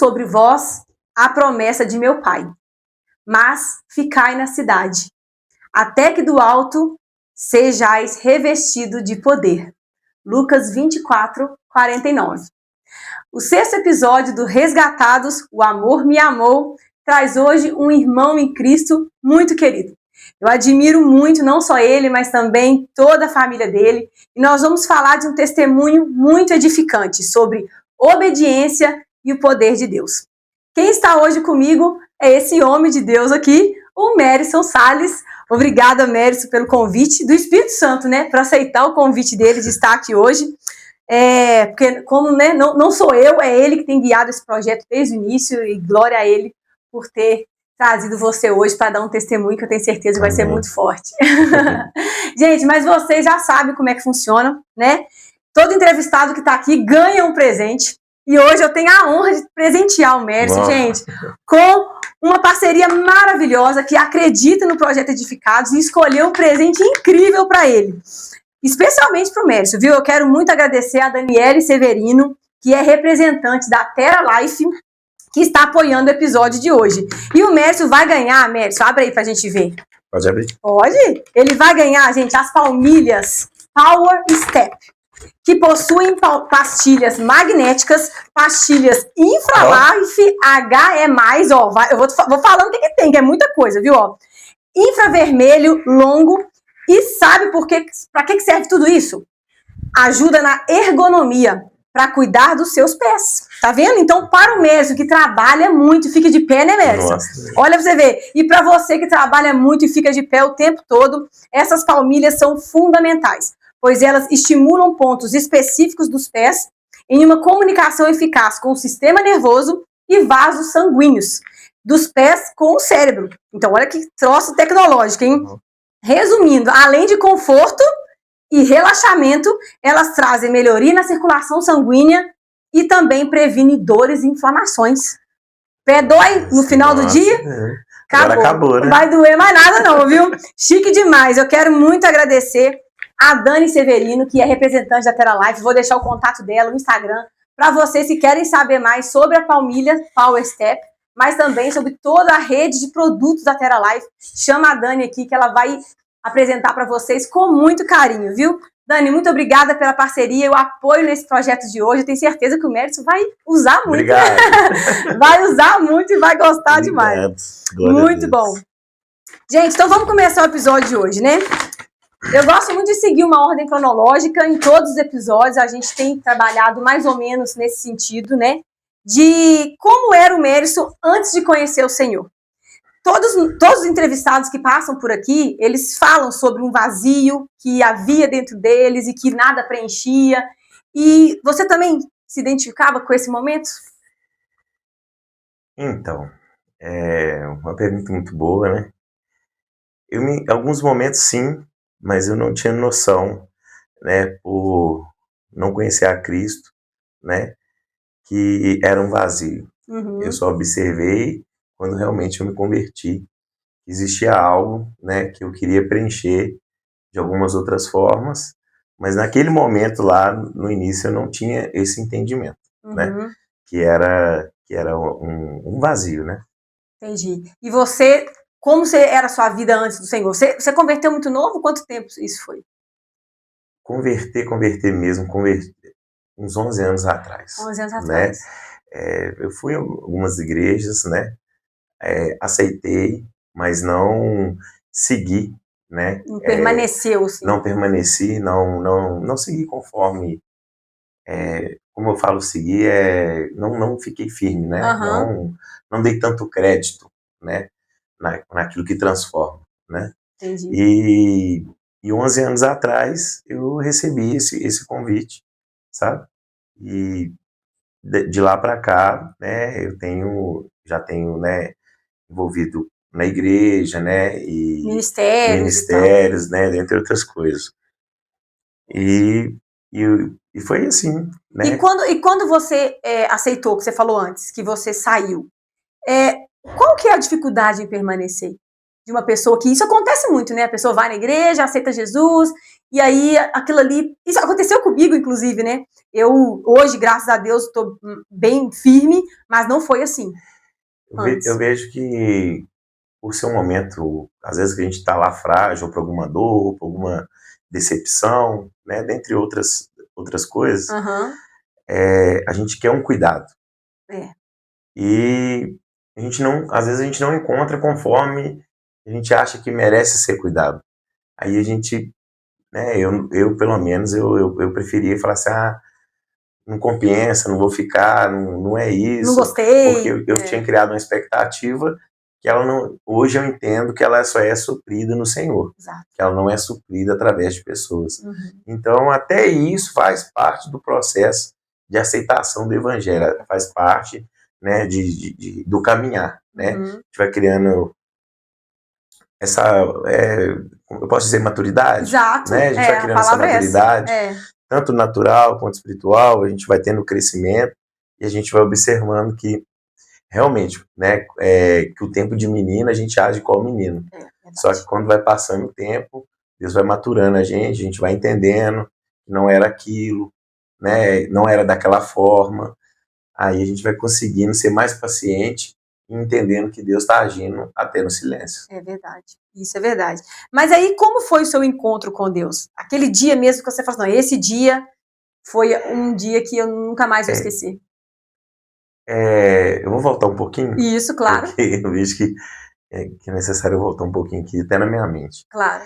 sobre vós a promessa de meu Pai, mas ficai na cidade, até que do alto sejais revestido de poder. Lucas 24, 49. O sexto episódio do Resgatados, O Amor Me Amou, traz hoje um irmão em Cristo muito querido. Eu admiro muito, não só ele, mas também toda a família dele. E nós vamos falar de um testemunho muito edificante sobre obediência e o poder de Deus. Quem está hoje comigo é esse homem de Deus aqui, o Mérison Salles. Obrigada, Mérison, pelo convite do Espírito Santo, né? Para aceitar o convite dele de estar aqui hoje. Porque como né, não sou eu, é ele que tem guiado esse projeto desde o início, e glória a ele por ter trazido você hoje para dar um testemunho que eu tenho certeza que vai ser muito forte. Gente, mas vocês já sabem como é que funciona, né? Todo entrevistado que está aqui ganha um presente. E hoje eu tenho a honra de presentear o Mérison, gente, com uma parceria maravilhosa que acredita no Projeto Edificados e escolheu um presente incrível para ele. Especialmente para o Mérison, viu? Eu quero muito agradecer a Daniele Severino, que é representante da Terra Life, que está apoiando o episódio de hoje. E o Mérison vai ganhar, Mérison, abre aí pra gente ver. Pode abrir? Pode? Ele vai ganhar, gente, as palmilhas Power Step, que possuem pastilhas magnéticas, pastilhas Infralife, HE+, ó, eu vou falando o que tem, que é muita coisa, viu, ó. Infravermelho, longo, e sabe para que serve tudo isso? Ajuda na ergonomia, para cuidar dos seus pés, tá vendo? Então, para o Mérison que trabalha muito e fica de pé, né, Mérison? Olha pra você ver. E para você que trabalha muito e fica de pé o tempo todo, essas palmilhas são fundamentais, pois elas estimulam pontos específicos dos pés em uma comunicação eficaz com o sistema nervoso e vasos sanguíneos dos pés com o cérebro. Então, olha que troço tecnológico, hein? Resumindo, além de conforto e relaxamento, elas trazem melhoria na circulação sanguínea e também previne dores e inflamações. Pé dói no final do dia? Acabou, né? Não vai doer mais nada não, viu? Chique demais. Eu quero muito agradecer a Dani Severino, que é representante da Terra Life. Vou deixar o contato dela no Instagram para vocês que querem saber mais sobre a palmilha Power Step, mas também sobre toda a rede de produtos da Terra Life. Chama a Dani aqui que ela vai apresentar para vocês com muito carinho, viu? Dani, muito obrigada pela parceria e o apoio nesse projeto de hoje. Eu tenho certeza que o Mérison vai usar muito. Obrigado. Vai usar muito e vai gostar demais. Muito bom. Gente, então vamos começar o episódio de hoje, né? Eu gosto muito de seguir uma ordem cronológica em todos os episódios. A gente tem trabalhado mais ou menos nesse sentido, né? De como era o Mérison antes de conhecer o Senhor. Todos os entrevistados que passam por aqui, eles falam sobre um vazio que havia dentro deles e que nada preenchia. E você também se identificava com esse momento? Então, é uma pergunta muito boa, né? Em alguns momentos sim, mas eu não tinha noção, né, por não conhecer a Cristo, né, que era um vazio. Eu só observei quando realmente eu me converti. Existia algo, né, que eu queria preencher de algumas outras formas, mas naquele momento lá, no início, eu não tinha esse entendimento, né, que era um vazio, né. Entendi. E você, como era a sua vida antes do Senhor? Você converteu muito novo? Quanto tempo isso foi? Converter mesmo, uns 11 anos atrás. 11 anos né? atrás. Eu fui em algumas igrejas, né, aceitei, mas não segui, né? Não permaneceu, sim. Não permaneci, não segui conforme, como eu falo, seguir, não fiquei firme, né? Não dei tanto crédito, né, naquilo que transforma, né? Entendi. E 11 anos atrás eu recebi esse convite, sabe? E de lá para cá, né, já tenho, né, envolvido na igreja, né, e ministérios, né, dentre outras coisas. E foi assim, né. E quando você aceitou, que você falou antes, que você saiu, qual que é a dificuldade em permanecer? de uma pessoa que isso acontece muito, né? A pessoa vai na igreja, aceita Jesus, e aí aquilo ali, isso aconteceu comigo, inclusive, né? Eu hoje, graças a Deus, estou bem firme, mas não foi assim. Eu vejo que por ser um momento, às vezes que a gente está lá frágil por alguma dor, por alguma decepção, né? Dentre outras coisas, a gente quer um cuidado. E a gente não, às vezes a gente não encontra conforme a gente acha que merece ser cuidado. Aí a gente, né, eu pelo menos, eu preferia falar assim, não compensa, não vou ficar, não é isso. Não gostei. Porque eu tinha criado uma expectativa que ela não, hoje eu entendo que ela só é suprida no Senhor. Exato. Que ela não é suprida através de pessoas. Então, até isso faz parte do processo de aceitação do evangelho, faz parte, né, do caminhar, né? A gente vai criando essa, eu posso dizer, maturidade. Exato. Né? A gente vai criando essa maturidade, tanto natural quanto espiritual, a gente vai tendo crescimento e a gente vai observando que realmente, né, que o tempo de menina a gente age como menino. Só que quando vai passando o tempo, Deus vai maturando a gente vai entendendo que não era aquilo, né, não era daquela forma. Aí a gente vai conseguindo ser mais paciente e entendendo que Deus está agindo até no silêncio. É verdade, isso é verdade. Mas aí, como foi o seu encontro com Deus? Aquele dia mesmo que você falou, não, esse dia foi um dia que eu nunca mais vou esquecer. Eu vou voltar um pouquinho. Isso, claro. Porque eu vejo que é necessário eu voltar um pouquinho aqui, até na minha mente. Claro.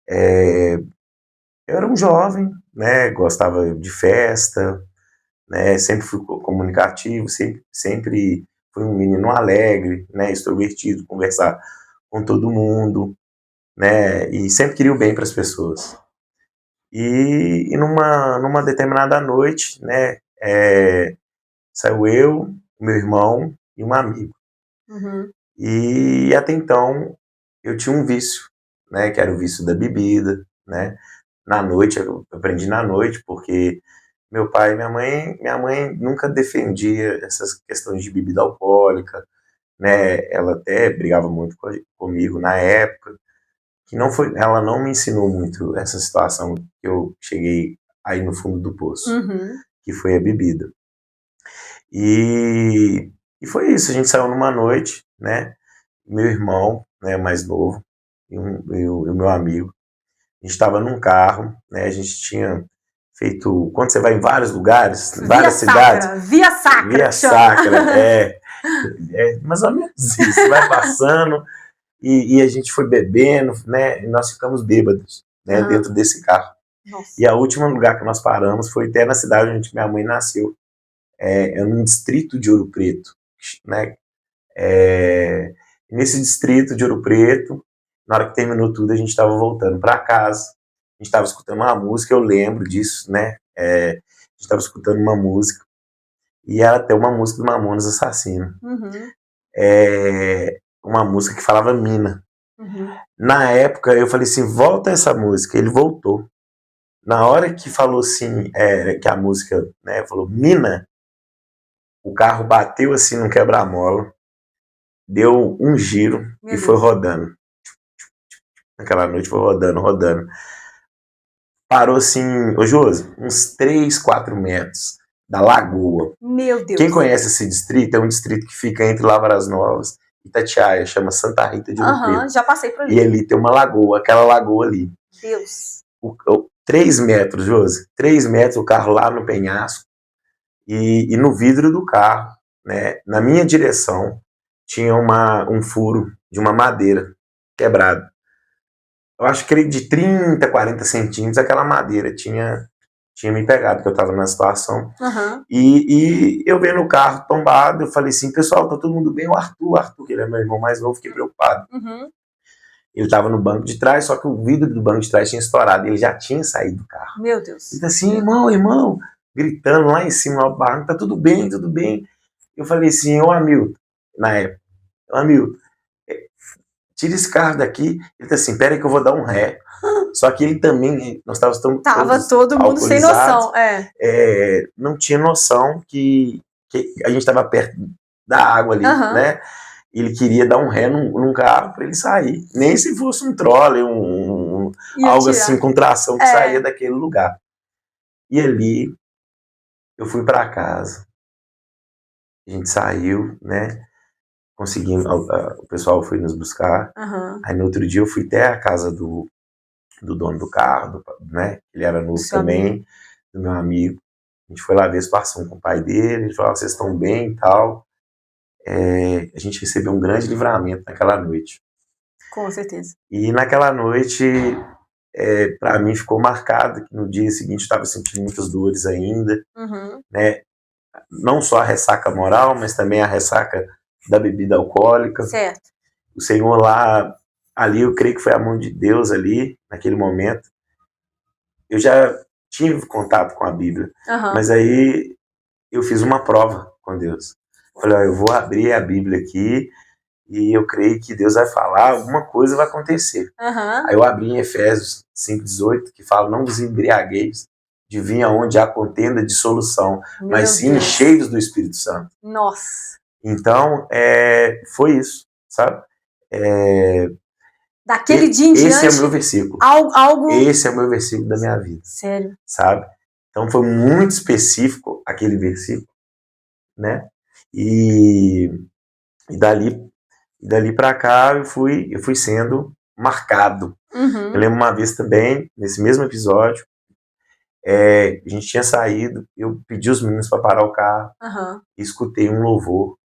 Eu era um jovem, né, gostava de festa, né, sempre fui comunicativo, sempre fui um menino alegre, né, extrovertido, conversar com todo mundo, né, e sempre queria o bem para as pessoas. E numa determinada noite, né, saiu eu, meu irmão e um amigo. E até então eu tinha um vício, né, que era o vício da bebida, né. Na noite, eu aprendi na noite, porque meu pai e minha mãe nunca defendia essas questões de bebida alcoólica, né, ela até brigava muito comigo na época, que ela não me ensinou muito essa situação que eu cheguei aí no fundo do poço, que foi a bebida. E foi isso, a gente saiu numa noite, né, meu irmão, né, mais novo, e o meu amigo, a gente estava num carro, né, a gente tinha feito, quando você vai em vários lugares, várias cidades. Via Sacra. Via Sacra, mais ou menos isso, você vai passando e a gente foi bebendo, né, e nós ficamos bêbados, né, dentro desse carro. Nossa. E o último lugar que nós paramos foi até na cidade onde minha mãe nasceu, num distrito de Ouro Preto, né, nesse distrito de Ouro Preto, na hora que terminou tudo, a gente estava voltando para casa, a gente estava escutando uma música, eu lembro disso, né, a gente estava escutando uma música, e era até uma música do Mamonas Assassino, uma música que falava mina. Na época, eu falei assim, volta essa música, ele voltou. Na hora que falou assim, que a música, né, falou mina, o carro bateu assim no quebra-mola, deu um giro e foi rodando. Naquela noite foi rodando. Parou assim, ô Josi, uns 3, 4 metros da lagoa. Meu Deus. Quem conhece esse distrito, é um distrito que fica entre Lavras Novas e Itatiaia, chama Santa Rita de Ouro Preto. Já passei por ali. E ali tem uma lagoa, aquela lagoa ali. Deus. 3 metros, Josi, 3 metros, o carro lá no penhasco, e no vidro do carro, né, na minha direção, tinha um furo de uma madeira quebrada. Eu acho que de 30, 40 centímetros, aquela madeira tinha me pegado, que eu estava na situação. E eu vendo o carro tombado, eu falei assim, pessoal, tá todo mundo bem? O Arthur, que ele é meu irmão mais novo, fiquei preocupado. Ele estava no banco de trás, só que o vidro do banco de trás tinha estourado, ele já tinha saído do carro. Meu Deus. Ele tá assim, irmão, gritando lá em cima, no barranco, tá tudo bem. Eu falei assim, ô Hamilton, na época, Hamilton, tira esse carro daqui. Ele tá assim, pera aí que eu vou dar um ré. Só que ele também, nós estávamos Tava todo mundo sem noção, não tinha noção que a gente estava perto da água ali, né? ele queria dar um ré num carro para ele sair. Nem se fosse um trolley, algo assim com tração que saía daquele lugar. E ali eu fui para casa, a gente saiu, né? Conseguimos, o pessoal foi nos buscar. Aí no outro dia eu fui até a casa do dono do carro, né? Ele era novo também, do meu amigo. A gente foi lá ver a situação com o pai dele, ele falou, vocês estão bem e tal. A gente recebeu um grande livramento naquela noite. Com certeza. E naquela noite, para mim ficou marcado que no dia seguinte eu estava sentindo muitas dores ainda, né? Não só a ressaca moral, mas também a ressaca da bebida alcoólica. Certo. O Senhor lá, ali eu creio que foi a mão de Deus ali, naquele momento. Eu já tive contato com a Bíblia, mas aí eu fiz uma prova com Deus. Falei, eu vou abrir a Bíblia aqui e eu creio que Deus vai falar, alguma coisa vai acontecer. Aí eu abri em Efésios 5,18, que fala, não vos embriagueis de vinho onde há contenda de dissolução, mas sim cheios do Espírito Santo. Nossa. Então, foi isso, sabe? Daquele dia em diante... Esse é o meu versículo. Esse é o meu versículo da minha vida. Sério. Sabe? Então foi muito específico aquele versículo, né? E dali para cá eu fui sendo marcado. Eu lembro uma vez também, nesse mesmo episódio, a gente tinha saído, eu pedi os meninos para parar o carro, e escutei um louvor,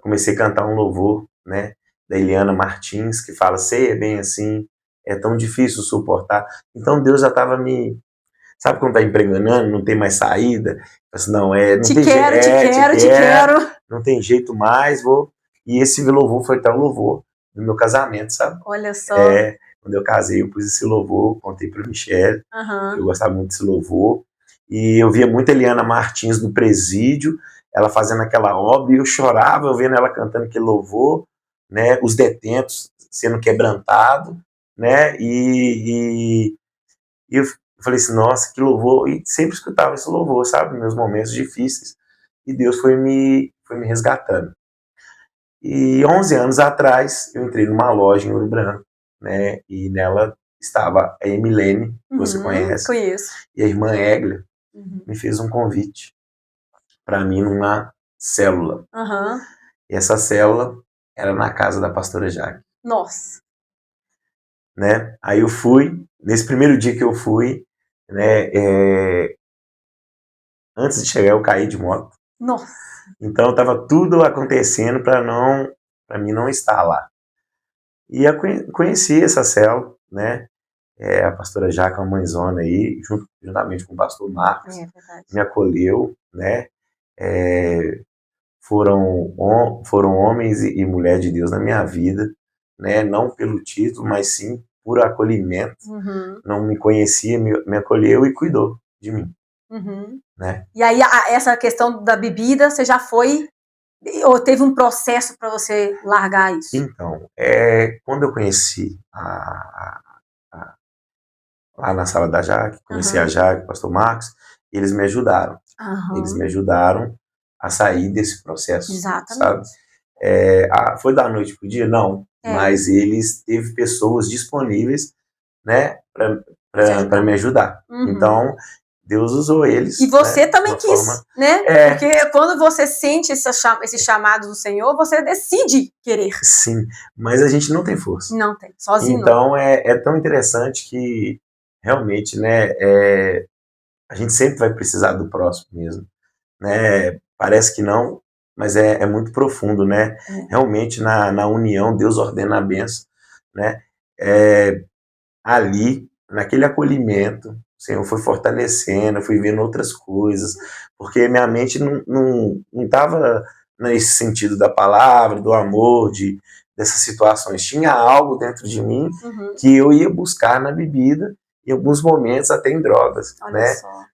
comecei a cantar um louvor, né, da Eliana Martins, que fala, sei, é bem assim, é tão difícil suportar. Então Deus já estava sabe quando tá empreganando, não tem mais saída? Assim, não, não te tem quero, jeito, te quero. Não tem jeito mais, E esse louvor foi até o louvor do meu casamento, sabe? Olha só. Quando eu casei, eu pus esse louvor, contei pra Michelle, eu gostava muito desse louvor. E eu via muito a Eliana Martins no presídio, ela fazendo aquela obra, e eu chorava, eu vendo ela cantando aquele louvor, né? Os detentos sendo quebrantados, né? E eu falei assim, nossa, que louvor, e sempre escutava esse louvor, sabe, nos meus momentos difíceis, e Deus foi me resgatando. E 11 anos atrás, eu entrei numa loja em Ouro Branco, né, e nela estava a Emilene, que você conhece, conheço. E a irmã Eglia me fez um convite para mim numa célula. E essa célula era na casa da pastora Jaque. Nossa. Né? Aí eu fui, nesse primeiro dia que eu fui, né, antes de chegar eu caí de moto. Nossa. Então estava tudo acontecendo para mim não estar lá. E eu conheci essa célula, né? A pastora Jaca, uma mãezona aí, juntamente com o pastor Marcos, me acolheu, né? Foram homens e mulheres de Deus na minha vida, né? Não pelo título, mas sim por acolhimento. Não me conhecia, me acolheu e cuidou de mim. Né? E aí essa questão da bebida, você já foi, ou teve um processo para você largar isso? Então, quando eu conheci lá na sala da Jaque, conheci a Jaque, o pastor Marcos, eles me ajudaram. Eles me ajudaram a sair desse processo. Exatamente. Sabe? Foi da noite pro dia? Não. Mas eles teve pessoas disponíveis, né, para me ajudar. Então, Deus usou eles. E você, né, também quis, forma, né? Porque quando você sente esse chamado do Senhor, você decide querer. Sim, mas a gente não tem força. Não tem, sozinho então, não. É tão interessante que, realmente, né, a gente sempre vai precisar do próximo mesmo. Né? Parece que não, mas é muito profundo, né? Realmente, na união, Deus ordena a bênção, né? Ali, naquele acolhimento, o Senhor foi fortalecendo, eu fui vendo outras coisas, porque minha mente não estava nesse sentido da palavra, do amor, dessas situações. Tinha algo dentro de mim que eu ia buscar na bebida, em alguns momentos até em drogas. Olha né? Só.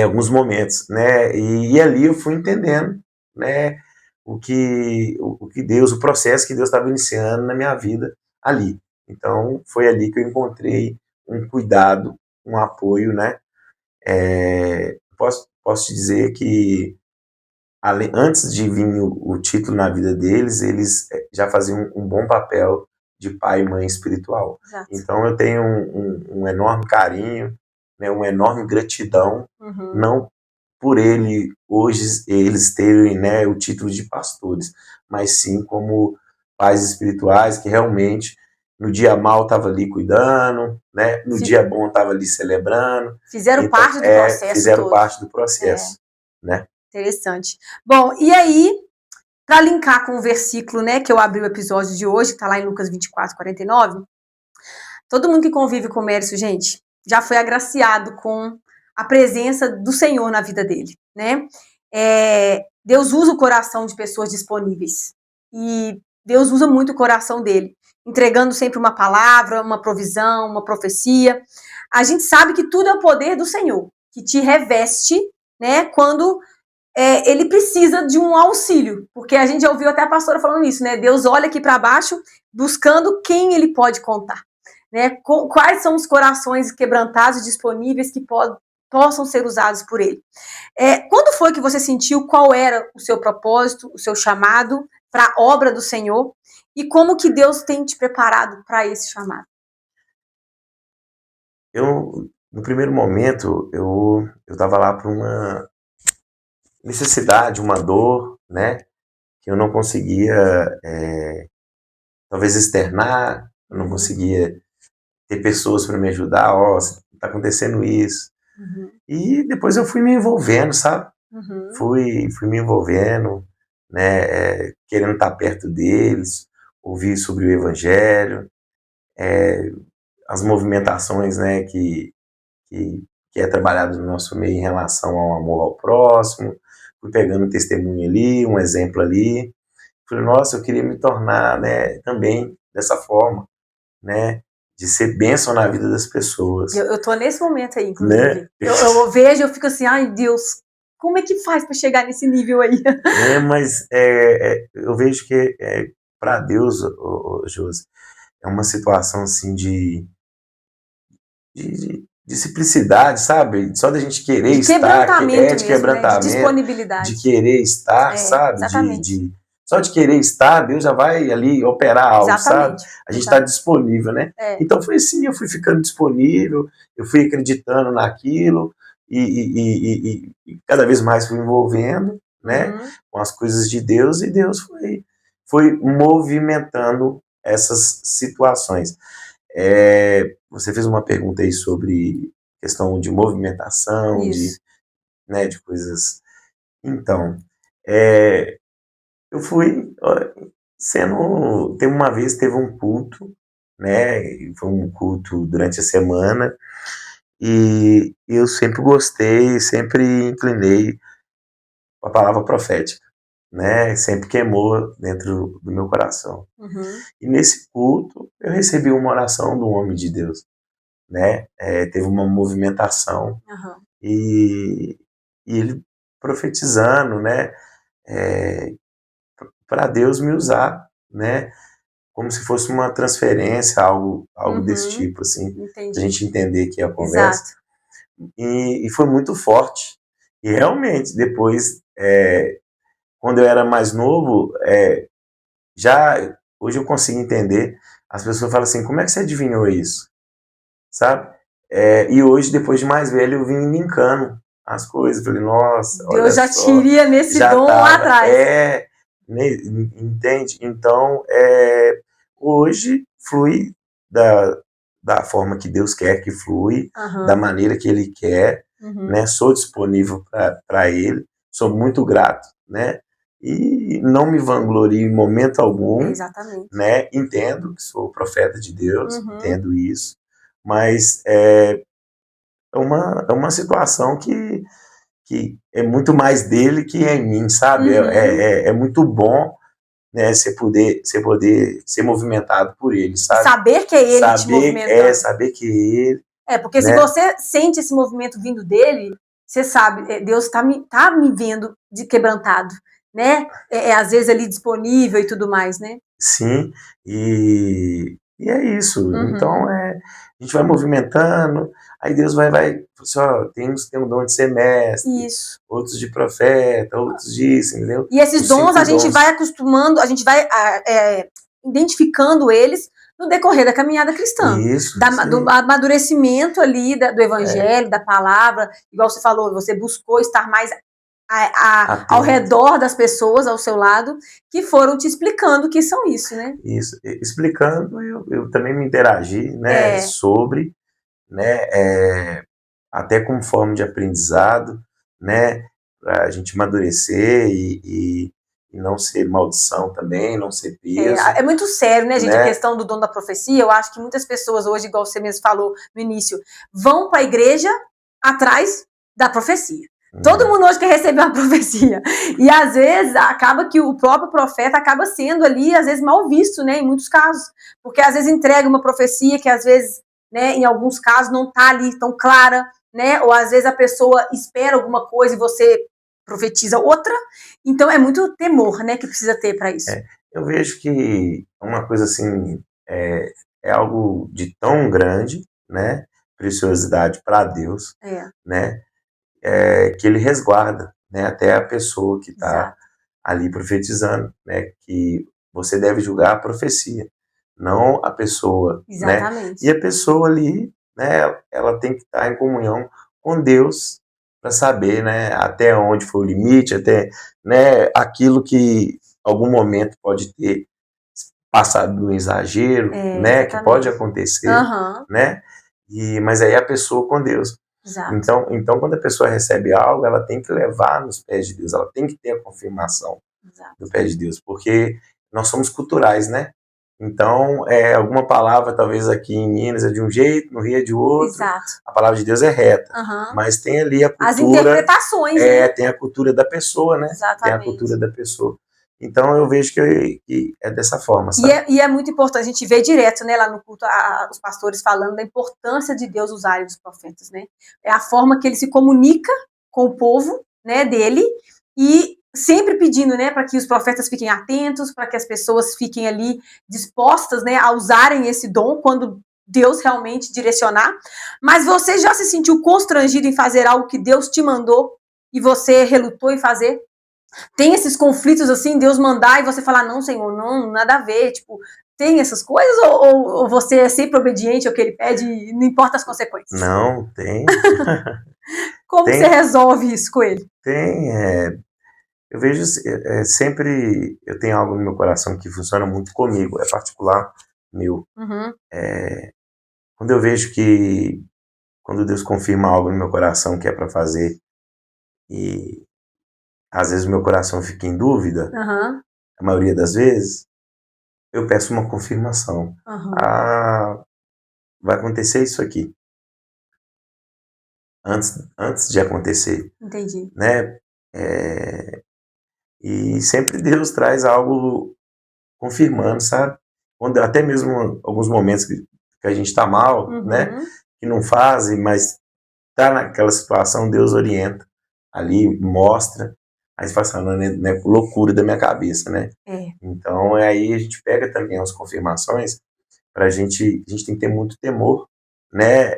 Alguns momentos, né? E ali eu fui entendendo, né? O que Deus, o processo que Deus estava iniciando na minha vida ali. Então, foi ali que eu encontrei um cuidado, um apoio, né? Posso te dizer que antes de vir o título na vida deles, eles já faziam um bom papel de pai e mãe espiritual. Exato. Então eu tenho um enorme carinho, né, uma enorme gratidão, não por eles terem, né, o título de pastores, mas sim como pais espirituais que realmente no dia mal estava ali cuidando, né, no dia bom estava ali celebrando. Fizeram então, parte do processo. Fizeram todo. Parte do processo, né? Interessante. Bom, e aí, para linkar com o versículo, né, que eu abri o episódio de hoje, que está lá em Lucas 24, 49, todo mundo que convive com o Mércio, gente, já foi agraciado com a presença do Senhor na vida dele, né? Deus usa o coração de pessoas disponíveis. E Deus usa muito o coração dele, entregando sempre uma palavra, uma provisão, uma profecia. A gente sabe que tudo é o poder do Senhor, que te reveste, né, quando ele precisa de um auxílio, porque a gente já ouviu até a pastora falando isso, né? Deus olha aqui para baixo, buscando quem ele pode contar, né? Quais são os corações quebrantados, disponíveis, que possam ser usados por ele. Quando foi que você sentiu qual era o seu propósito, o seu chamado para a obra do Senhor, e como que Deus tem te preparado para esse chamado? No primeiro momento, eu estava lá por uma necessidade, uma dor, né, que eu não conseguia, talvez externar, eu não conseguia ter pessoas para me ajudar, tá acontecendo isso. E depois eu fui me envolvendo, sabe? Fui me envolvendo, né, querendo estar perto deles, ouvir sobre o Evangelho, as movimentações, né, que é trabalhado no nosso meio em relação ao amor ao próximo. Fui pegando um testemunho ali, um exemplo ali. Falei, nossa, eu queria me tornar, né, também dessa forma, né, de ser bênção na vida das pessoas. Eu tô nesse momento aí, inclusive. Né? Eu vejo, eu fico assim, ai Deus, como é que faz para chegar nesse nível aí? Mas eu vejo que para Deus, Josi, é uma situação assim de simplicidade, sabe? Só da gente querer de estar, quebrantamento de quebrantamento, né? De disponibilidade. De querer estar, sabe? Só de querer estar, Deus já vai ali operar algo, sabe? A gente está disponível, né? Então foi assim, eu fui ficando disponível, eu fui acreditando naquilo e cada vez mais fui envolvendo, né? Com as coisas de Deus, e Deus foi movimentando essas situações. Você fez uma pergunta aí sobre questão de movimentação, de coisas. Então, eu fui uma vez teve um culto, né? Foi um culto durante a semana, e eu sempre gostei, sempre inclinei a palavra profética, né? Sempre queimou dentro do meu coração. E nesse culto eu recebi uma oração do homem de Deus, né? Teve uma movimentação e ele profetizando, né? Para Deus me usar, né? Como se fosse uma transferência, algo desse tipo, assim, a gente entender que é a conversa. E foi muito forte. E realmente, depois, quando eu era mais novo, hoje eu consigo entender. As pessoas falam assim, como é que você adivinhou isso? Sabe? E hoje, depois de mais velho, eu vim linkando as coisas. Falei, nossa, Deus olha já só, tiria nesse dom lá atrás. Entende? Então, hoje flui da forma que Deus quer que flui, da maneira que Ele quer, né? Sou disponível para Ele, sou muito grato, né? E não me vanglorio em momento algum, né? Entendo que sou profeta de Deus, entendo isso, mas é uma situação que é muito mais dele que é em mim, sabe? É muito bom, né, você poder ser movimentado por ele, sabe? Saber que é ele te movimentando. Saber que é ele. Porque se você sente esse movimento vindo dele, você sabe, Deus está me vendo de quebrantado, né? Às vezes ali disponível e tudo mais, né? Sim, e E é isso. Uhum. Então, a gente vai movimentando, aí Deus vai assim, ó, tem uns que tem o dom de ser mestre, Isso. outros de profeta, outros disso, entendeu? E esses Os dons 5 a gente dons. vai acostumando, a gente vai identificando eles no decorrer da caminhada cristã. Isso. Do amadurecimento ali do evangelho, da palavra, igual você falou, você buscou estar mais ao redor das pessoas, ao seu lado, que foram te explicando que são isso, né? Isso. Explicando, eu também me interagi, né, sobre, né, até como forma de aprendizado, né, para a gente amadurecer e não ser maldição também, não ser peso. É muito sério, né, gente, né? A questão do dom da profecia. Eu acho que muitas pessoas hoje, igual você mesmo falou no início, vão para a igreja atrás da profecia. Todo mundo hoje quer receber uma profecia. E às vezes acaba que o próprio profeta acaba sendo ali, às vezes, mal visto, né? Em muitos casos. Porque às vezes entrega uma profecia que às vezes, né, em alguns casos, não está ali tão clara, né? Ou às vezes a pessoa espera alguma coisa e você profetiza outra. Então é muito temor, né, que precisa ter para isso. Eu vejo que uma coisa assim é algo de tão grande, né? Preciosidade para Deus, né? Que ele resguarda, né, até a pessoa que está ali profetizando, né, que você deve julgar a profecia, não a pessoa. Exatamente. Né? E a pessoa ali, né, ela tem que estar em comunhão com Deus para saber, né, até onde foi o limite, até, né, aquilo que algum momento pode ter passado no exagero, né, que pode acontecer, né? Mas aí a pessoa com Deus. Então, quando a pessoa recebe algo, ela tem que levar nos pés de Deus, ela tem que ter a confirmação do pé de Deus, porque nós somos culturais, né? Então, alguma palavra, talvez aqui em Minas é de um jeito, no Rio é de outro. A palavra de Deus é reta, mas tem ali a cultura. As interpretações, né? Tem a cultura da pessoa, né? Tem a cultura da pessoa. Então eu vejo que é dessa forma, sabe? E é muito importante, a gente vê direto, né, lá no culto, os pastores falando da importância de Deus usar os profetas, né? É a forma que ele se comunica com o povo, né, dele, e sempre pedindo, né, para que os profetas fiquem atentos, para que as pessoas fiquem ali dispostas, né, a usarem esse dom quando Deus realmente direcionar. Mas você já se sentiu constrangido em fazer algo que Deus te mandou e você relutou em fazer? Tem esses conflitos assim, Deus mandar e você falar, não, Senhor, não, nada a ver, tipo, tem essas coisas ou você é sempre obediente ao que ele pede e não importa as consequências? Não, tem. Como você resolve isso com ele? Tem, eu vejo sempre, eu tenho algo no meu coração que funciona muito comigo, é particular meu. Quando eu vejo que, quando Deus confirma algo no meu coração que é para fazer e às vezes o meu coração fica em dúvida, a maioria das vezes, eu peço uma confirmação. Vai acontecer isso aqui. Antes de acontecer. Entendi. Né? E sempre Deus traz algo confirmando, sabe? Quando, até mesmo alguns momentos que a gente está mal, né? Que não fazem, mas tá naquela situação, Deus orienta ali, mostra. Aí você fala assim, não é loucura da minha cabeça, né? Então, aí a gente pega também as confirmações a gente tem que ter muito temor, né?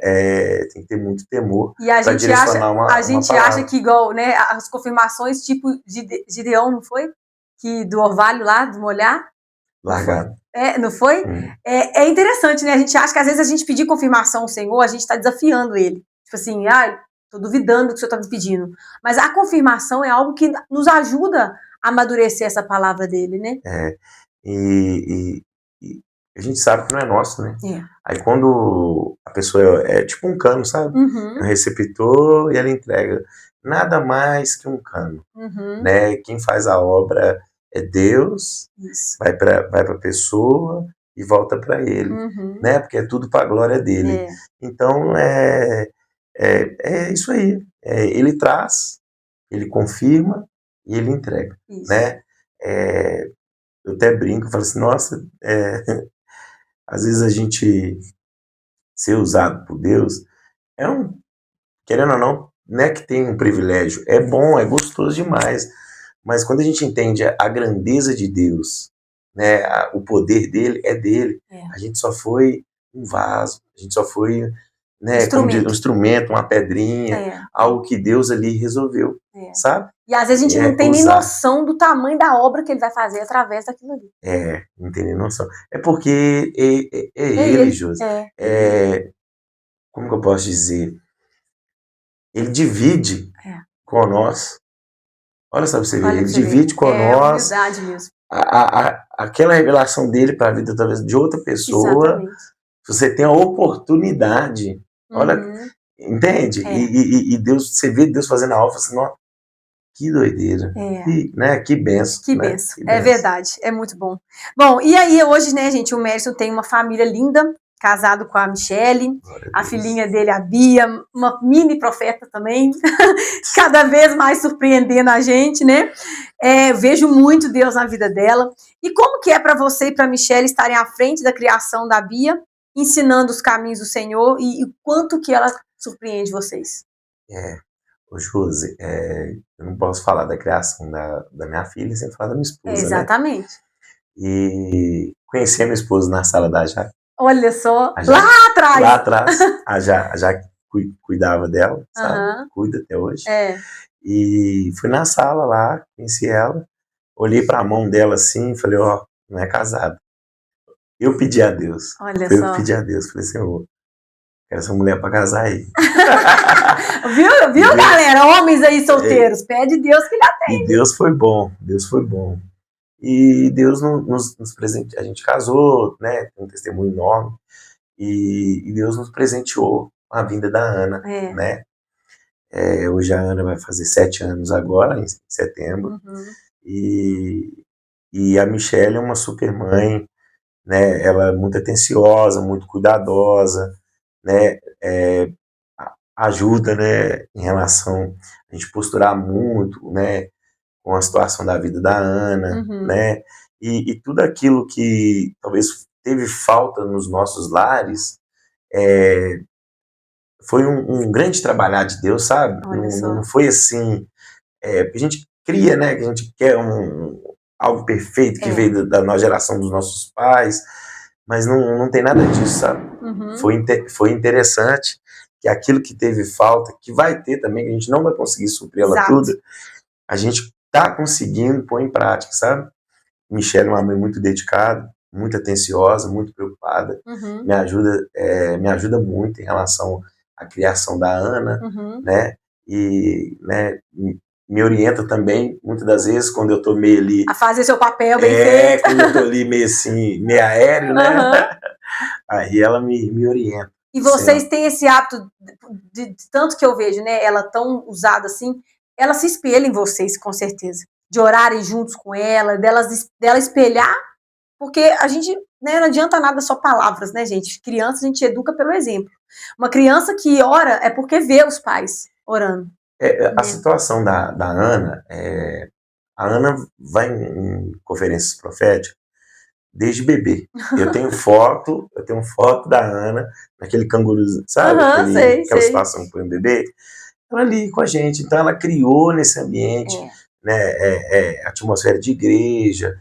Tem que ter muito temor para direcionar uma a gente acha que igual, né? As confirmações tipo Gideão, não foi? Que do orvalho lá, do molhar? Largado. Não foi? É interessante, né? A gente acha que às vezes a gente pedir confirmação ao Senhor, a gente está desafiando ele. Tipo assim, tô duvidando do que o Senhor está me pedindo. Mas a confirmação é algo que nos ajuda a amadurecer essa palavra dele, né? E a gente sabe que não é nosso, né? Aí quando a pessoa é tipo um cano, sabe? É um receptor e ela entrega. Nada mais que um cano, né? Quem faz a obra é Deus, vai para a pessoa e volta para ele, né? Porque é tudo para a glória dele. Então é isso aí. Ele traz, ele confirma e ele entrega, né? Eu até brinco, falo assim, nossa, às vezes a gente ser usado por Deus querendo ou não é que tem um privilégio, é bom, é gostoso demais, mas quando a gente entende a grandeza de Deus, né? O poder dele é dele. É. A gente só foi um vaso, a gente só foi, né, como diz, um instrumento, uma pedrinha, algo que Deus ali resolveu, sabe? E às vezes a gente não tem nem noção do tamanho da obra que ele vai fazer através daquilo ali. Não tem nem noção. É porque ele, Josi. Como que eu posso dizer? Ele divide com nós. Olha só pra você ver, ele divide com nós mesmo. aquela revelação dele para a vida através de outra pessoa. Exatamente. Você tem a oportunidade, olha, entende? E Deus, você vê Deus fazendo a obra, assim, que doideira, que benção. Que benção, é verdade, é muito bom. Bom, e aí hoje, né, gente, o Mércio tem uma família linda, casado com a Michele, a filhinha dele, a Bia, uma mini profeta também, cada vez mais surpreendendo a gente, né? Vejo muito Deus na vida dela. E como que é para você e para a Michele estarem à frente da criação da Bia, ensinando os caminhos do Senhor e o quanto que ela surpreende vocês? Ô Josi, eu não posso falar da criação da minha filha sem falar da minha esposa, exatamente. Né? E conheci a minha esposa na sala da Jaque. Olha só, lá atrás. Lá atrás, a Jaque cuidava dela, sabe? Cuida até hoje. E fui na sala lá, conheci ela, olhei para a mão dela assim e falei, não é casada. Eu pedi a Deus. Olha só. Eu pedi a Deus, falei, Senhor, quero essa mulher para casar aí. Viu, galera? Homens aí solteiros, pede Deus que ele atende. E Deus foi bom, Deus foi bom. E Deus nos presenteou, a gente casou, né, tem um testemunho enorme, e Deus nos presenteou com a vinda da Ana, né. Hoje a Ana vai fazer 7 anos agora, em setembro, e a Michele é uma super mãe, né, ela é muito atenciosa, muito cuidadosa, né, ajuda, né, em relação a gente posturar muito, né, com a situação da vida da Ana, né, e tudo aquilo que talvez teve falta nos nossos lares, foi um grande trabalhar de Deus, sabe? Não foi assim, a gente cria, né, que a gente quer algo perfeito que veio da nossa geração dos nossos pais, mas não tem nada disso, sabe? Foi interessante que aquilo que teve falta, que vai ter também, que a gente não vai conseguir suprir ela tudo, a gente tá conseguindo pôr em prática, sabe? Michele é uma mãe muito dedicada, muito atenciosa, muito preocupada, me ajuda muito em relação à criação da Ana, né? E, né, me orienta também, muitas das vezes, quando eu tô meio ali... A fazer seu papel bem feito. Quando eu tô ali meio assim, meio aéreo, né? Aí ela me orienta. E vocês têm esse hábito, de tanto que eu vejo, né, ela tão usada assim, ela se espelha em vocês, com certeza. De orarem juntos com ela, dela espelhar, porque a gente, né, não adianta nada só palavras, né, gente? Criança a gente educa pelo exemplo. Uma criança que ora é porque vê os pais orando. A situação da Ana, a Ana vai em conferências proféticas desde bebê. Eu tenho foto da Ana, naquele canguru, sabe? Aquela situação que foi um bebê, ela ali com a gente. Então ela criou nesse ambiente, né, atmosfera de igreja,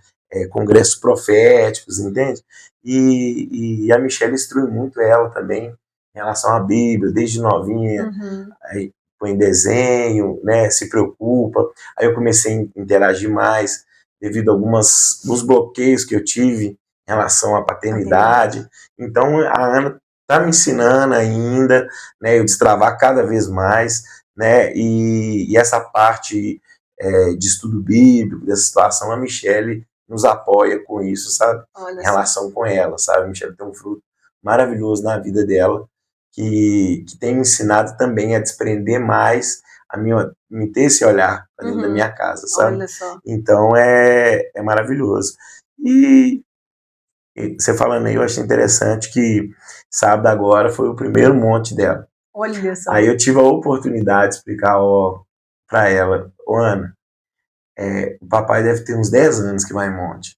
congressos proféticos, entende? E a Michele instrui muito ela também em relação à Bíblia, desde novinha, aí põe desenho, né, se preocupa. Aí eu comecei a interagir mais, devido a alguns bloqueios que eu tive em relação à paternidade. Então a Ana está me ensinando ainda, né, eu destravar cada vez mais, né, e essa parte de estudo bíblico, dessa situação, a Michele nos apoia com isso, sabe? Em relação com ela, sabe? A Michele tem um fruto maravilhoso na vida dela, que tem me ensinado também a desprender mais, me ter esse olhar para dentro da minha casa, sabe? Olha só. Então é maravilhoso. E você falando aí, eu achei interessante que sábado agora foi o primeiro monte dela. Olha só. Aí eu tive a oportunidade de explicar para ela, Ana, o papai deve ter uns 10 anos que vai em monte.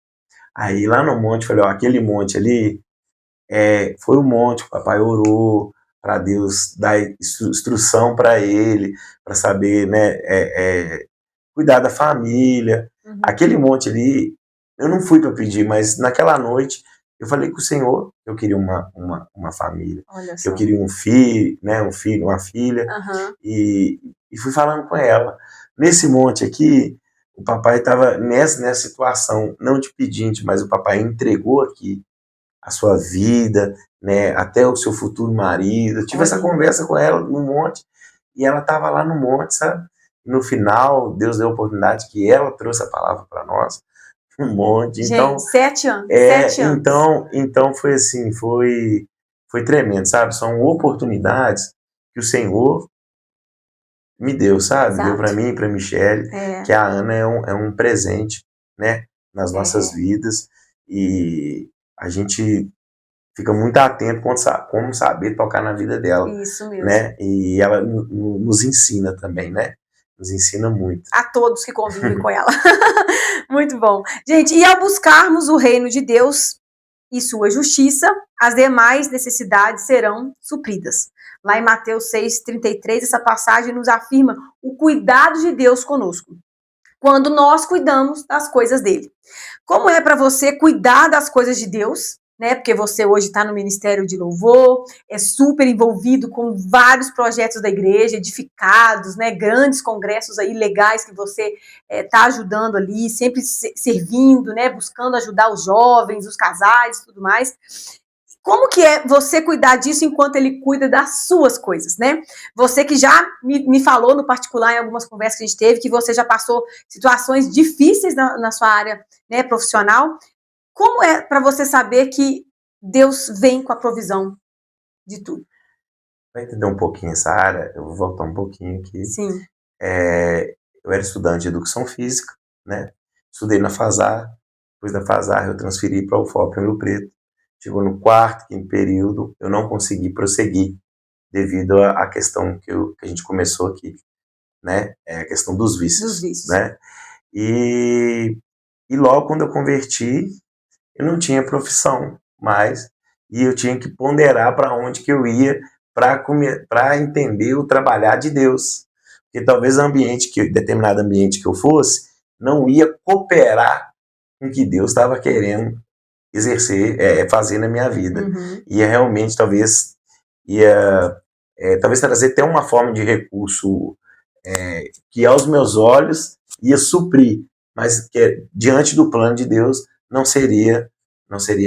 Aí lá no monte, falei, aquele monte ali, foi o monte que o papai orou para Deus dar instrução para ele, para saber, né, cuidar da família. Aquele monte ali, eu não fui para pedir, mas naquela noite eu falei com o Senhor que eu queria uma família, Olha que eu só. queria um filho, né, uma filha, Aham. e fui falando com ela. Nesse monte aqui, o papai estava nessa situação, não de pedinte, mas o papai entregou aqui a sua vida, né, até o seu futuro marido. Eu tive essa Olha. conversa com ela no monte, e ela estava lá no monte, sabe? No final, Deus deu a oportunidade que ela trouxe a palavra para nós, um monte. Então, Gente, 7 anos. 7 anos. então foi assim, foi tremendo, sabe? São oportunidades que o Senhor me deu, sabe? Exato. Deu para mim e para Michele, que a Ana é um presente, né, nas nossas vidas, e a gente fica muito atento como saber tocar na vida dela. Isso mesmo. Né? E ela nos ensina também, né? Nos ensina muito. A todos que convivem com ela. Muito bom. Gente, e ao buscarmos o reino de Deus e sua justiça, as demais necessidades serão supridas. Lá em Mateus 6,33, essa passagem nos afirma o cuidado de Deus conosco, quando nós cuidamos das coisas dele. Como é para você cuidar das coisas de Deus, né? Porque você hoje está no Ministério de Louvor, é super envolvido com vários projetos da igreja, edificados, né? Grandes congressos aí legais que você está ajudando ali, sempre servindo, né? Buscando ajudar os jovens, os casais e tudo mais. Como que é você cuidar disso enquanto ele cuida das suas coisas, né? Você que já me falou no particular em algumas conversas que a gente teve, que você já passou situações difíceis na sua área, né, profissional. Como é para você saber que Deus vem com a provisão de tudo? Para entender um pouquinho essa área, eu vou voltar um pouquinho aqui. Sim. Eu era estudante de Educação Física, né? Estudei na FASAR, depois da FASAR eu transferi para o UFOP em Rio Preto. Chegou no quarto, quinto período, eu não consegui prosseguir devido à questão que a gente começou aqui, né? É a questão dos vícios. Né? E logo quando eu converti, eu não tinha profissão mais, e eu tinha que ponderar para onde que eu ia para entender o trabalhar de Deus. Porque talvez determinado ambiente que eu fosse, não ia cooperar com o que Deus estava querendo exercer, fazer na minha vida. Uhum. Ia realmente, talvez trazer até uma forma de recurso que aos meus olhos ia suprir, mas que diante do plano de Deus não seria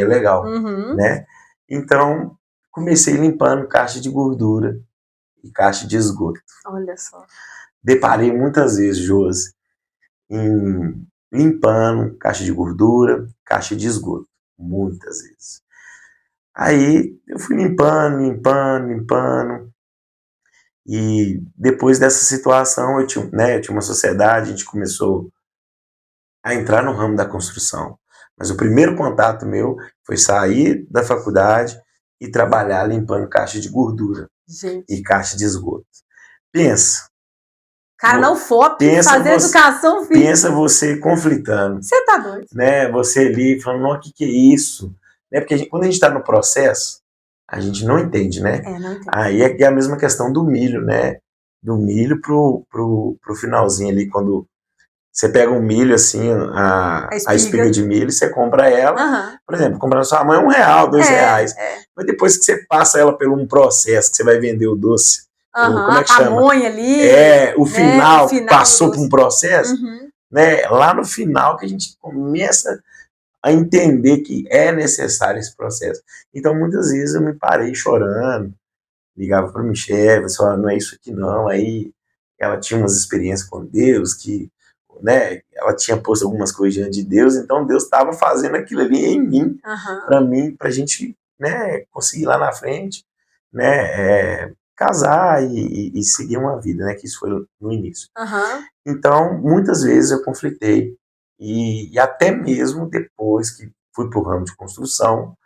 legal. Uhum. Né? Então, comecei limpando caixa de gordura e caixa de esgoto. Olha só. Deparei muitas vezes, Josi, em limpando caixa de gordura, caixa de esgoto. Muitas vezes. Aí eu fui limpando. E depois dessa situação, eu tinha uma sociedade, a gente começou a entrar no ramo da construção. Mas o primeiro contato meu foi sair da faculdade e trabalhar limpando caixa de gordura. Gente. E caixa de esgoto. Pensa. Cara, não FOP, fazer educação física. Pensa você conflitando. Você tá doido. Né? Você ali falando, o que é isso? Né? Porque quando a gente está no processo, a gente não entende, né? Não entendo. Aí é a mesma questão do milho, né? Do milho pro finalzinho ali, quando você pega um milho, assim, a espiga de milho, você compra ela, por exemplo, comprar na sua mãe R$1, R$2. Mas depois que você passa ela por um processo, que você vai vender o doce, como é que chama? Ali. O final passou por um processo, né? Lá no final que a gente começa a entender que é necessário esse processo. Então, muitas vezes eu me parei chorando, ligava para Michele, falava, não é isso aqui não. Aí ela tinha umas experiências com Deus, que, né, ela tinha posto algumas coisas diante de Deus, então Deus estava fazendo aquilo ali em mim, para a gente, né, conseguir lá na frente, né, casar e seguir uma vida, né, que isso foi no início. Então, muitas vezes eu conflitei, e até mesmo depois que fui para o ramo de construção,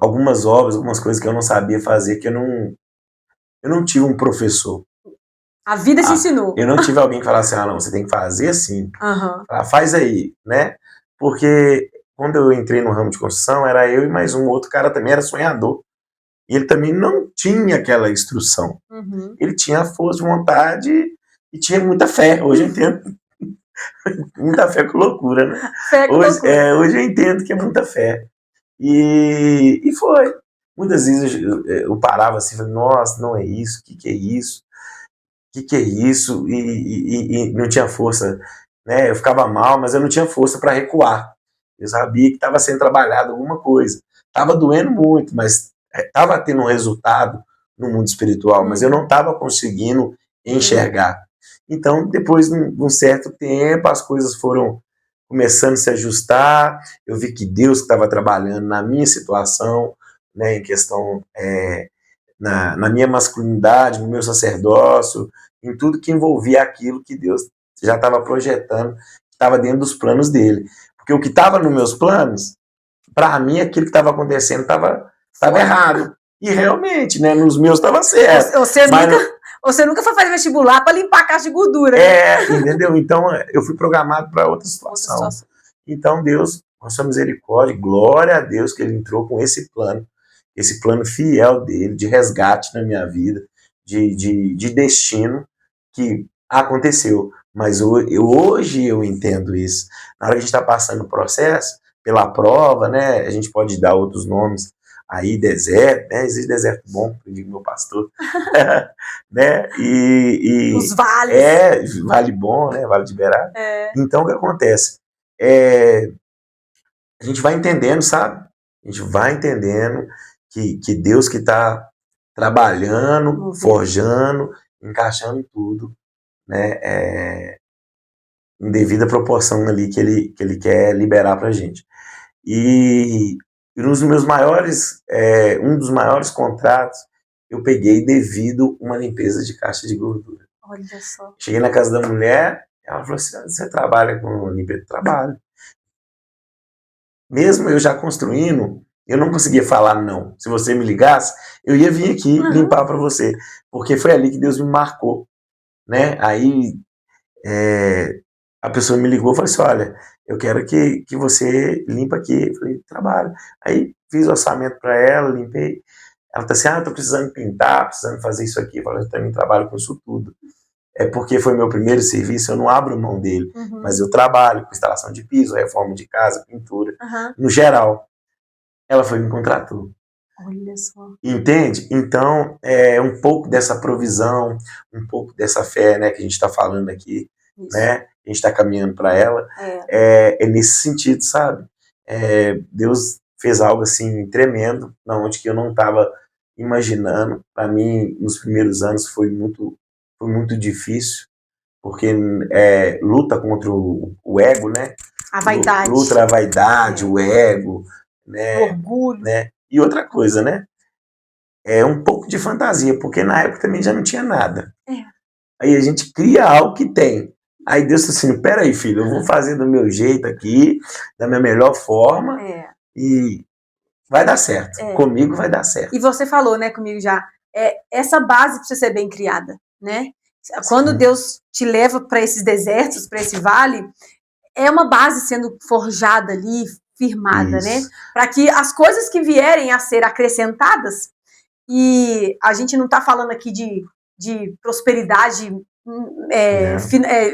algumas obras, algumas coisas que eu não sabia fazer, que eu não tive um professor. A vida se ensinou. Eu não tive alguém que falasse, não, você tem que fazer assim. Faz aí, né? Porque quando eu entrei no ramo de construção, era eu e mais um outro cara também, era sonhador. E ele também não tinha aquela instrução. Ele tinha a força de vontade e tinha muita fé, hoje eu entendo. Muita fé com loucura, né? Fé com Hoje, loucura. hoje eu entendo que é muita fé. E foi. Muitas vezes eu parava assim, falei, nossa, não é isso, o que é isso? O que é isso? E não tinha força, né? Eu ficava mal, mas eu não tinha força para recuar. Eu sabia que estava sendo trabalhado alguma coisa. Estava doendo muito, mas estava tendo um resultado no mundo espiritual, mas eu não estava conseguindo enxergar. Então, depois de um certo tempo, as coisas foram começando a se ajustar. Eu vi que Deus estava trabalhando na minha situação, né, em questão na minha masculinidade, no meu sacerdócio, em tudo que envolvia aquilo que Deus já estava projetando, estava dentro dos planos dele. Porque o que estava nos meus planos, para mim, aquilo que estava acontecendo estava errado. E realmente, né, nos meus estava certo. Você nunca foi fazer vestibular para limpar a caixa de gordura. Entendeu? Então, eu fui programado para outra situação. Então, Deus, com sua misericórdia, glória a Deus que ele entrou com esse plano fiel dele, de resgate na minha vida, de destino que aconteceu. Mas hoje eu entendo isso. Na hora que a gente está passando o processo, pela prova, né, a gente pode dar outros nomes aí, deserto, né, existe deserto bom, como digo meu pastor, né, os vales. Vale bom, né, vale de Berá. Então, o que acontece? A gente vai entendendo, sabe? A gente vai entendendo que Deus que está trabalhando, forjando, encaixando tudo, né, em devida proporção ali que ele quer liberar pra gente. E nos meus maiores, um dos maiores contratos, eu peguei devido uma limpeza de caixa de gordura. Olha só. Cheguei na casa da mulher, ela falou assim, você trabalha com limpeza? Trabalho. Mesmo eu já construindo, eu não conseguia falar não. Se você me ligasse, eu ia vir aqui limpar para você. Porque foi ali que Deus me marcou, né? Aí a pessoa me ligou e falou assim, olha, eu quero que você limpa aqui. Eu falei, trabalho. Aí fiz o orçamento para ela, limpei. Ela tá assim, tô precisando pintar, precisando fazer isso aqui. Eu falei, eu também trabalho com isso tudo. É porque foi meu primeiro serviço, eu não abro mão dele. Mas eu trabalho com instalação de piso, reforma de casa, pintura, no geral. Ela foi e me contratou. Olha só. Entende? Então, um pouco dessa provisão, um pouco dessa fé, né, que a gente está falando aqui, né, a gente está caminhando para ela, é nesse sentido, sabe? Deus fez algo assim tremendo, na onde que eu não estava imaginando. Para mim, nos primeiros anos foi muito difícil, porque luta contra o ego, né? A vaidade. Luta a vaidade, o ego, né? O orgulho. Né? E outra coisa, né? É um pouco de fantasia, porque na época também já não tinha nada. Aí a gente cria algo que tem. Aí Deus falou assim, peraí, filho, eu vou fazer do meu jeito aqui, da minha melhor forma, e vai dar certo. Comigo vai dar certo. E você falou, né, comigo já, essa base precisa ser bem criada, né? Quando Deus te leva para esses desertos, para esse vale, é uma base sendo forjada ali, firmada, né? Para que as coisas que vierem a ser acrescentadas, e a gente não está falando aqui de prosperidade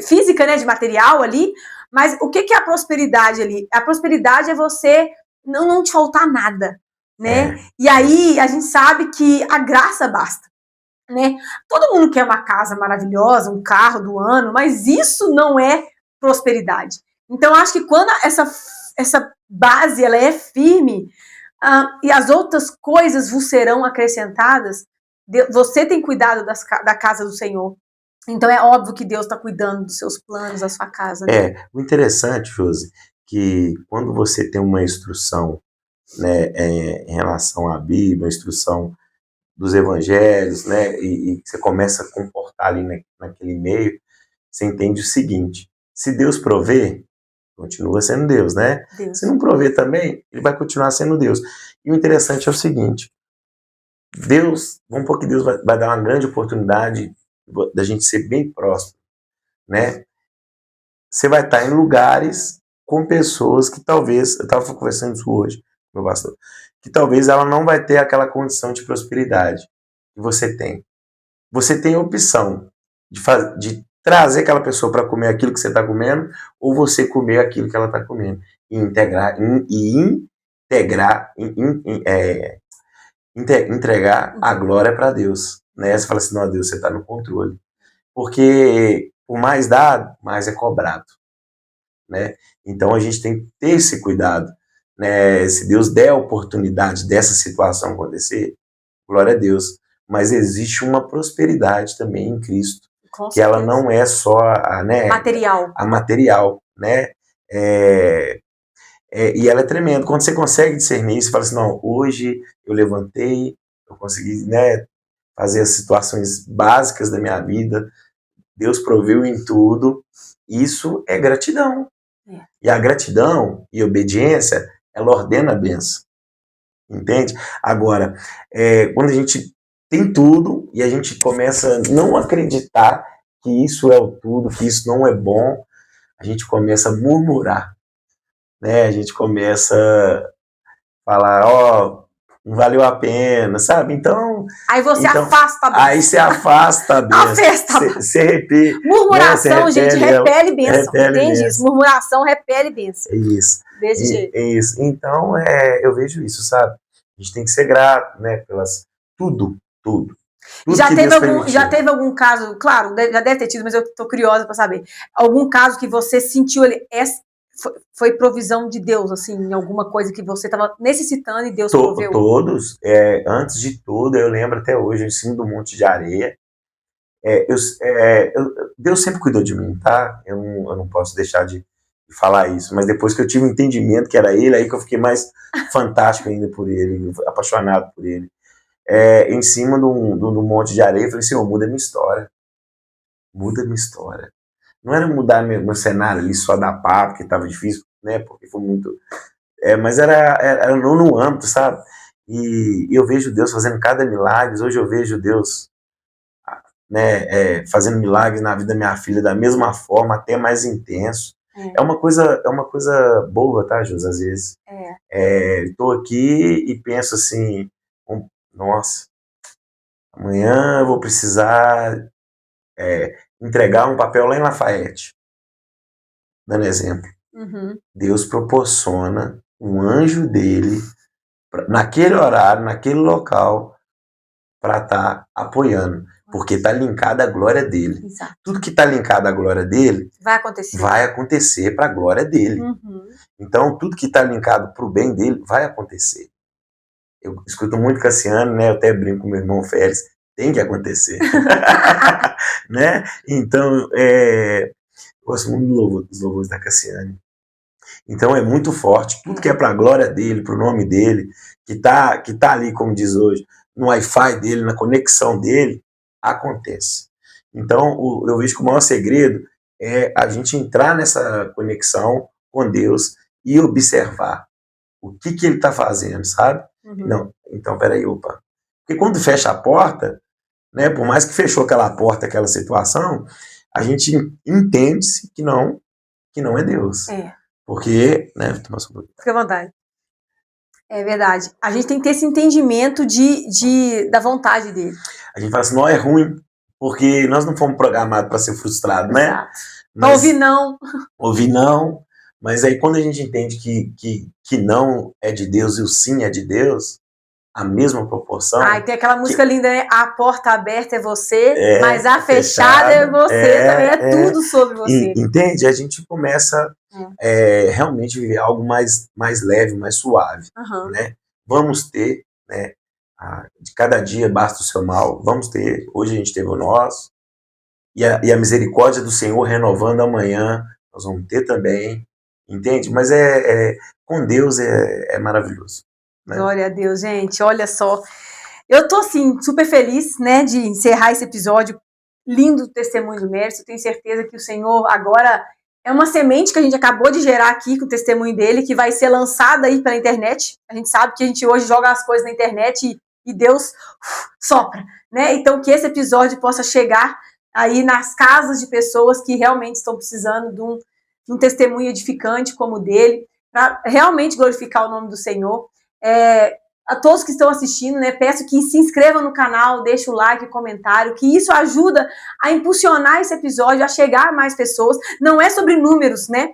física, né, de material ali, mas o que é a prosperidade ali? A prosperidade é você não te faltar nada, né? E aí a gente sabe que a graça basta, né? Todo mundo quer uma casa maravilhosa, um carro do ano, mas isso não é prosperidade. Então acho que quando essa base ela é firme, e as outras coisas vos serão acrescentadas, você tem cuidado da casa do Senhor. Então é óbvio que Deus está cuidando dos seus planos, da sua casa. Né? O interessante, Josi, que quando você tem uma instrução, né, em relação à Bíblia, a instrução dos evangelhos, né, e você começa a comportar ali naquele meio, você entende o seguinte, se Deus prover, continua sendo Deus, né? Deus. Se não prover também, ele vai continuar sendo Deus. E o interessante é o seguinte, Deus, vamos supor que Deus vai dar uma grande oportunidade da gente ser bem próximo, né? Você vai estar em lugares com pessoas que talvez, eu estava conversando isso hoje, meu pastor, que talvez ela não vai ter aquela condição de prosperidade que você tem. Você tem a opção de trazer aquela pessoa para comer aquilo que você está comendo, ou você comer aquilo que ela está comendo. E entregar a glória para Deus. Né? Você fala assim, não, Deus, você está no controle. Porque por mais dado, mais é cobrado. Né? Então a gente tem que ter esse cuidado. Né? Se Deus der a oportunidade dessa situação acontecer, glória a Deus. Mas existe uma prosperidade também em Cristo. Com que ela certeza. não é só Material. a material, né? E ela é tremenda. Quando você consegue discernir isso, você fala assim, não, hoje eu levantei, eu consegui, né, fazer as situações básicas da minha vida, Deus proveu em tudo, isso é gratidão. E a gratidão e obediência, ela ordena a bênção. Entende? Agora, quando a gente tem tudo e a gente começa a não acreditar que isso é o tudo, que isso não é bom, a gente começa a murmurar, né? A gente começa a falar, ó, não valeu a pena, sabe? Então... Aí você afasta a bênção. Aí você afasta a bênção. Você repete. Murmuração, né? Gente, repele bênção. Entende isso? Murmuração repele bênção. Isso. Desse jeito. Isso. Então, eu vejo isso, sabe? A gente tem que ser grato, né? Pelas... Tudo. Já teve algum caso, claro, já deve ter tido, mas eu tô curiosa para saber. Algum caso que você sentiu ali, foi provisão de Deus, assim, em alguma coisa que você estava necessitando e Deus proveu? Todos. Antes de tudo, eu lembro até hoje, em cima do Monte de Areia. Deus sempre cuidou de mim, tá? Eu não posso deixar de falar isso, mas depois que eu tive um entendimento que era ele, aí que eu fiquei mais fantástico ainda por ele, apaixonado por ele. Em cima do Monte de Areia, eu falei, Senhor, muda minha história. Muda minha história. Não era mudar meu cenário ali só da pá, porque estava difícil, né? Porque foi muito... mas era no âmbito, sabe? E eu vejo Deus fazendo cada milagre. Hoje eu vejo Deus, né, fazendo milagres na vida da minha filha da mesma forma, até mais intenso. É uma coisa boa, tá, Jus? Às vezes. Tô aqui e penso assim, nossa, amanhã eu vou precisar entregar um papel lá em Lafayette. Dando exemplo. Uhum. Deus proporciona um anjo dele, naquele horário, naquele local, para estar apoiando. Porque está linkado à glória dele. Exato. Tudo que está linkado à glória dele vai acontecer para a glória dele. Uhum. Então, tudo que está linkado para o bem dele vai acontecer. Eu escuto muito Cassiano, né? Eu até brinco com meu irmão Félix. Tem que acontecer. Né? Então, eu gosto muito dos louvores da Cassiane. Então, é muito forte. Tudo que é para a glória dele, para o nome dele, que tá ali, como diz hoje, no Wi-Fi dele, na conexão dele, acontece. Então, eu vejo que o maior segredo é a gente entrar nessa conexão com Deus e observar o que ele está fazendo, sabe? Uhum. Não, então, peraí, opa. Porque quando fecha a porta, né, por mais que fechou aquela porta, aquela situação, a gente entende-se que não é Deus. Porque, né, fica à vontade. É verdade. A gente tem que ter esse entendimento da vontade dele. A gente fala assim, não é ruim, porque nós não fomos programados para ser frustrados, né? Exato. Mas, ouvir não. Ouvir não. Mas aí quando a gente entende que não é de Deus e o sim é de Deus, a mesma proporção. E tem aquela música linda, né? A porta aberta é você, mas a fechada é você. Também é tudo sobre você. Entende? A gente começa realmente viver algo mais leve, mais suave. Uhum. Né? Vamos ter, né? De cada dia basta o seu mal. Vamos ter. Hoje a gente teve o nosso. E a misericórdia do Senhor renovando amanhã. Nós vamos ter também. Entende? Mas com Deus é maravilhoso. Né? Glória a Deus, gente. Olha só. Eu tô, assim, super feliz, né, de encerrar esse episódio. Lindo testemunho do Mércio. Tenho certeza que o Senhor agora é uma semente que a gente acabou de gerar aqui com o testemunho dele, que vai ser lançada aí pela internet. A gente sabe que a gente hoje joga as coisas na internet e Deus sopra, né? Então, que esse episódio possa chegar aí nas casas de pessoas que realmente estão precisando de um testemunho edificante como o dele, para realmente glorificar o nome do Senhor. a todos que estão assistindo, né? Peço que se inscrevam no canal, deixe o like, comentário, que isso ajuda a impulsionar esse episódio, a chegar a mais pessoas. Não é sobre números, né?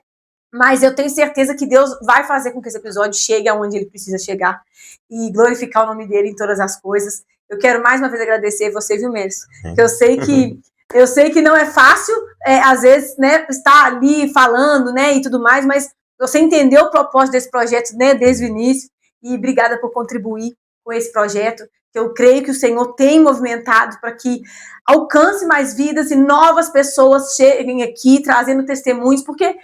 Mas eu tenho certeza que Deus vai fazer com que esse episódio chegue aonde ele precisa chegar e glorificar o nome dele em todas as coisas. Eu quero mais uma vez agradecer você, viu, Mércio? Que eu sei que não é fácil, às vezes, né, estar ali falando, né, e tudo mais, mas você entendeu o propósito desse projeto, né, desde o início. E obrigada por contribuir com esse projeto, que eu creio que o Senhor tem movimentado para que alcance mais vidas e novas pessoas cheguem aqui trazendo testemunhos, porque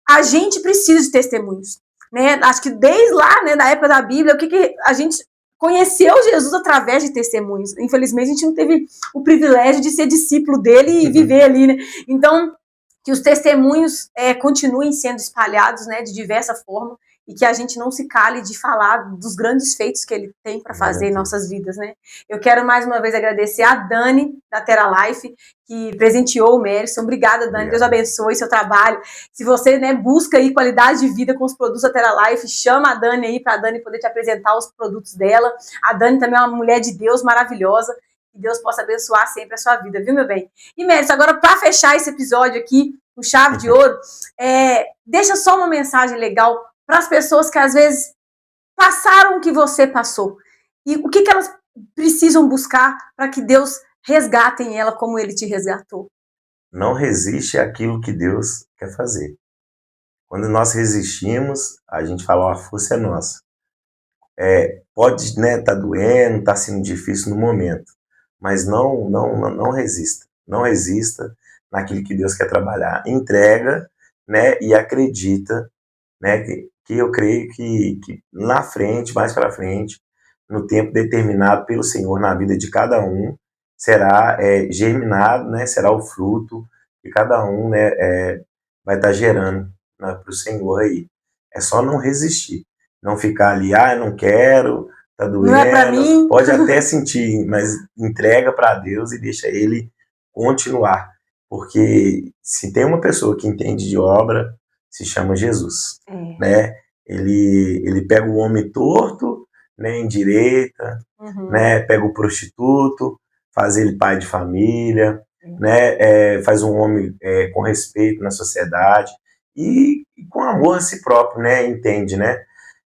a gente precisa de testemunhos, né? Acho que desde lá, né, da época da Bíblia, o que a gente conheceu Jesus através de testemunhos. Infelizmente, a gente não teve o privilégio de ser discípulo dele e viver ali, né? Então, que os testemunhos continuem sendo espalhados, né, de diversa forma, e que a gente não se cale de falar dos grandes feitos que ele tem para fazer em nossas vidas, né? Eu quero mais uma vez agradecer a Dani, da Terra Life, que presenteou o Mércio. Obrigada, Dani. Deus abençoe seu trabalho. Se você, né, busca aí qualidade de vida com os produtos da Terra Life, chama a Dani aí para a Dani poder te apresentar os produtos dela. A Dani também é uma mulher de Deus maravilhosa. Que Deus possa abençoar sempre a sua vida, viu, meu bem? E, Mércio, agora para fechar esse episódio aqui, com chave de ouro, deixa só uma mensagem legal para as pessoas que às vezes passaram o que você passou. E o que elas precisam buscar para que Deus resgate em ela como ele te resgatou? Não resiste àquilo que Deus quer fazer. Quando nós resistimos, a gente fala, ó, a força é nossa. Pode, né, tá doendo, tá sendo difícil no momento, mas não resista. Não resista naquilo que Deus quer trabalhar. Entrega, né, e acredita, né, que eu creio que na frente, mais para frente, no tempo determinado pelo Senhor na vida de cada um, será germinado, né, será o fruto que cada um, né, vai estar gerando, né, para o Senhor aí. É só não resistir, não ficar ali, eu não quero, tá doendo, não é para mim. Pode até sentir, mas entrega para Deus e deixa ele continuar, porque se tem uma pessoa que entende de obra, se chama Jesus, né? Ele pega o homem torto, né, endireita, né, pega o prostituto, faz ele pai de família, né, faz um homem com respeito na sociedade e com amor a si próprio, né, entende, né?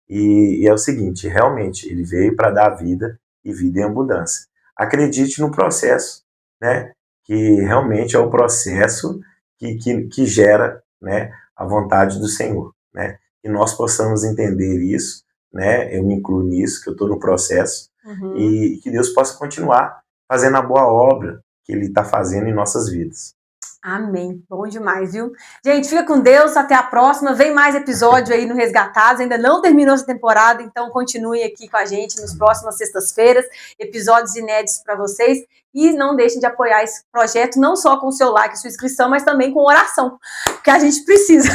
E é o seguinte, realmente, ele veio para dar vida e vida em abundância. Acredite no processo, né, que realmente é o processo que gera, né, a vontade do Senhor, né? Que nós possamos entender isso, né? Eu me incluo nisso, que eu estou no processo, e que Deus possa continuar fazendo a boa obra que Ele está fazendo em nossas vidas. Amém. Bom demais, viu? Gente, fica com Deus, até a próxima. Vem mais episódio aí no Resgatados. Ainda não terminou essa temporada, então continue aqui com a gente nas próximas sextas-feiras. Episódios inéditos para vocês. E não deixem de apoiar esse projeto, não só com o seu like e sua inscrição, mas também com oração, porque a gente precisa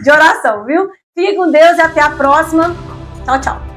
de oração, viu? Fique com Deus e até a próxima. Tchau, tchau.